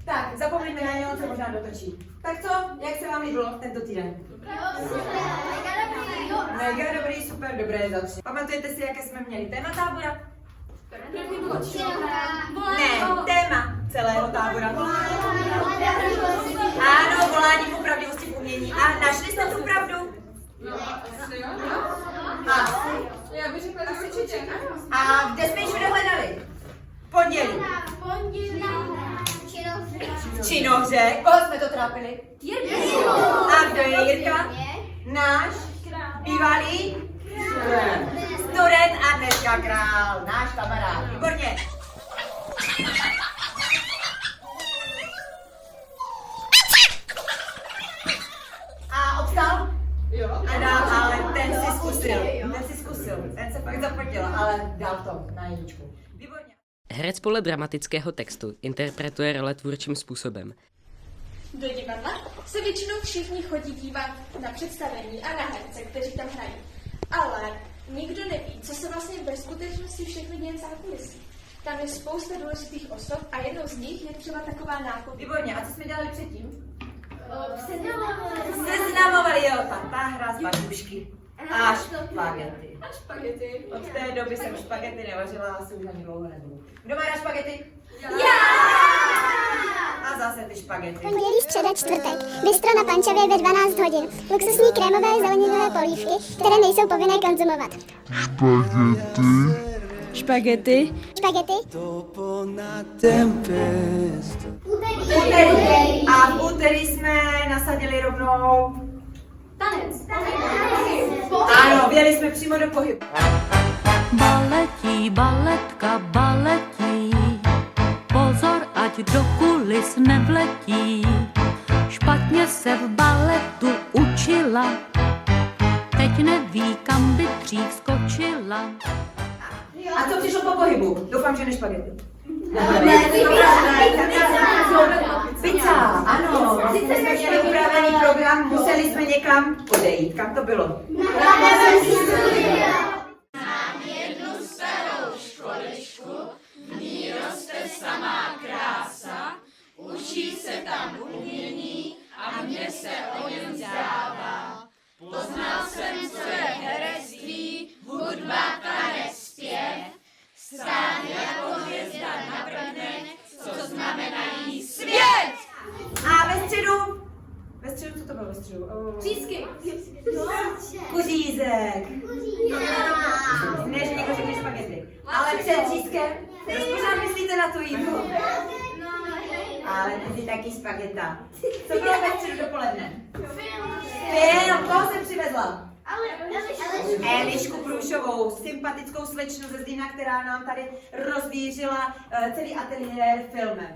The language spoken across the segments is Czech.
Tak, zapomeňme na něho, co možná dotočí. Tak co? Jak se vám líbilo tento týden? Mega dobrý, super, dobré za 3. Pamatujete si, jaké jsme měli téma tábora? Ne, téma celého tábora. Ano, volání po pravdivosti v umění. A našli jste tu pravdu? Asi jo. Já bych řekla, že určitě. A kde jsme ji všude hledali? Pondělí. Činohře. Koho jsme to trápili? A kdo je Jirka? Náš bývalý student a dneska král. Náš kamarád. Výborně. A obstal? Jo. Ale ten si zkusil. Ten se fakt zapotil, ale dal to na jedničku. Výborně. Herec podle dramatického textu interpretuje role tvůrčím způsobem. Do divadla se většinou všichni chodí dívat na představení a na herce, kteří tam hrají. Ale nikdo neví, co se vlastně ve skutečnosti všechno děje v zákulisí. Tam je spousta důležitých osob a jednou z nich je třeba taková nákupy. Výborně. A co jsme dělali předtím? Seznamovali, jo, ta hra z babušky. A špagety. Od té doby jsem špagety nevařila a asi už ani dlouho nebudu. Kdo má rád špagety? Já! A zase ty špagety. Pondělí, středa, čtvrtek. Bistro na Pančově ve 12 hodin. Luxusní krémové zeleninové polívky, které nejsou povinné konzumovat. Špagety. Úterý. A v úterý jsme nasadili rovnou tanec. Ano, věli jsme přímo do pohybu. Baletí, baletka, baletí, pozor, ať do kulis nevletí. Špatně se v baletu učila, teď neví, kam by dřív skočila. A co přišlo po pohybu? Doufám, že ne špagety. Pizza, ano. Sice jsme měli upravený program, museli jsme někam odejít. Kam to bylo? Mám jednu starou školičku, v ní roste samá krása, učí se tam umění a mně se o něm zdává. Poznal jsem, co je herectví, hudba, tanec, zpěv, stát jako hvězda na brvnech, co znamenají svět! A ve středu, co to bylo ve středu? Přísky. Kuřízek. Ne, že někdo řekne špagety. Ale před řízkem, proč pořád myslíte na to jídlo? Ale ty jsi taky špageta. Co bylo ve středu dopoledne? Film, koho jsem přivezla? Elišku Průšovou, sympatickou slečnu ze Zlína, která nám tady rozvířila celý ateliér filmem.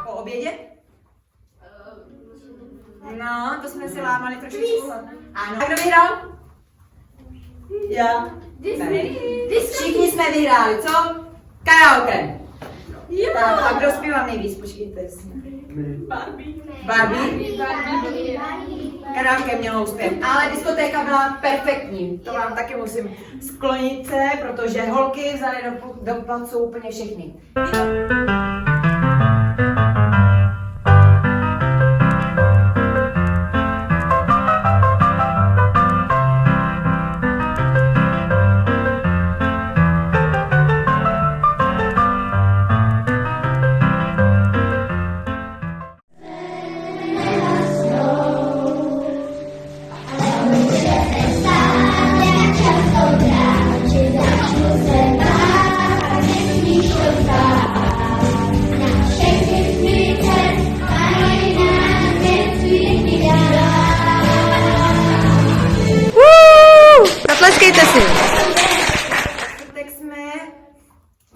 Po obědě? No, to jsme si lámali trošičku. Ano. A kdo vyhrál? Já. Všichni jsme vyhráli, co? Karaoke. Tak, a kdo zpívá nejvíc? Počkejte. Barbie? Karaoke mělo úspěch, ale diskotéka byla perfektní. To vám taky musím sklonit se, protože holky vzali do placu úplně všechny.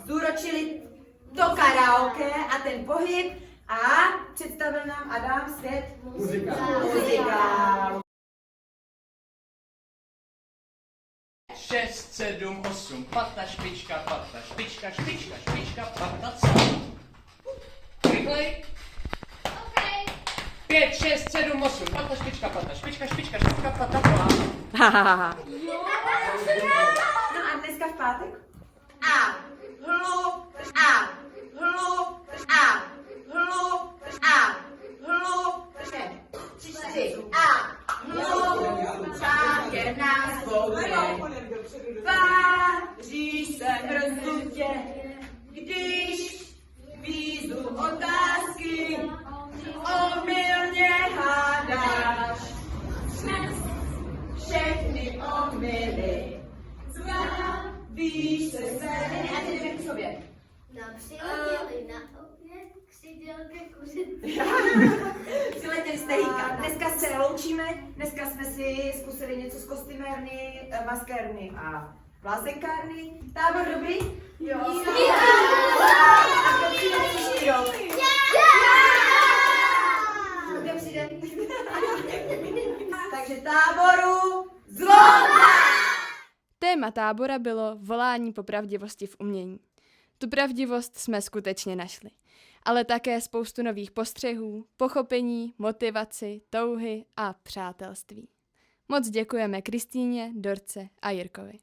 zúročili to karaoke a ten pohyb a představil nám Adam svět muzikál. 6, 7, 8, pata, špička, špička, pata, co? Rychlej. 5, 6, 7, 8, pata, špička, pata, co? No a dneska v pátek? A, hlu, a, hlu, a, hlu, a, hlu, 3, 4, a, hlu, čáke nás bouje, váží se mrzutě, když vízu otázky omylně hádáš. Všechny omyly, víš se zemi a ty jdem k sobě. Přiletěli na okně, křidělky kuřice. Přiletěli jste Hýka. Dneska se loučíme, dneska jsme si zkusili něco z kostymérny, maskérny a plázenkárny. Tábor dobrý? Jo. A kdo přijde příští rok? Kdo přijde? Takže táboru zlomba! Téma tábora bylo volání po pravdivosti v umění. Tu pravdivost jsme skutečně našli, ale také spoustu nových postřehů, pochopení, motivaci, touhy a přátelství. Moc děkujeme Kristýně, Dorce a Jirkovi.